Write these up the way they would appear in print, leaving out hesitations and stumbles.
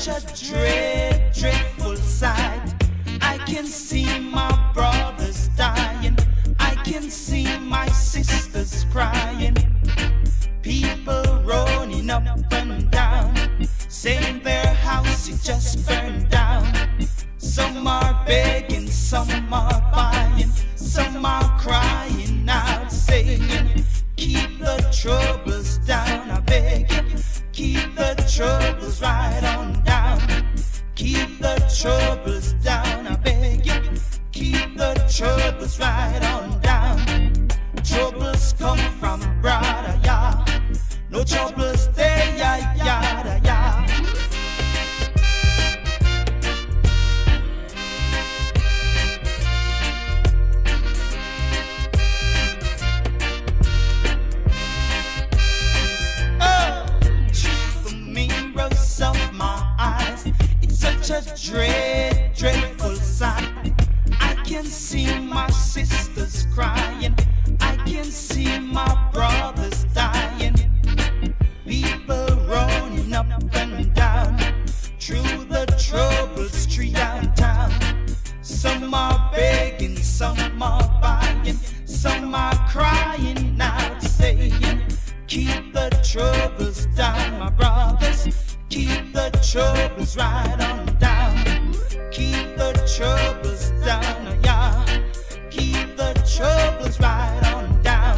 such a dreadful sight. I can see my brothers dying. I can see my sisters crying. People running up and down, saying their house is just burned down. Some are begging, some are buying, some are crying out, saying, keep the troubles down, I beg you. Keep the troubles right on down. Keep the troubles down, I beg you. Keep the troubles right on down. Troubles come from brother, yeah. No troubles there, yeah, yeah, yeah. Of my eyes, it's such a dreadful sight. I can see my sisters crying. I can see my brothers dying. People running up and down through the troubled street downtown. Some are begging, some are buying, some are crying out, saying, keep the troubles down, my brothers. Keep the troubles right on down. Keep the troubles down, yeah. Keep the troubles right on down.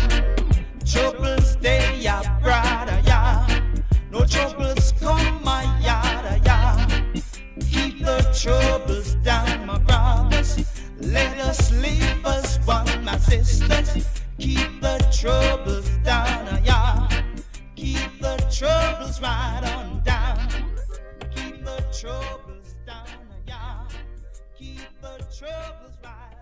Troubles there, yeah, brother, yeah. No troubles come, my yada, yeah. Keep the troubles down, my brothers. Let us live as one, my sisters. Keep the troubles down, yeah. Keep the troubles right on down. Keep the troubles down, yeah. Keep the troubles right.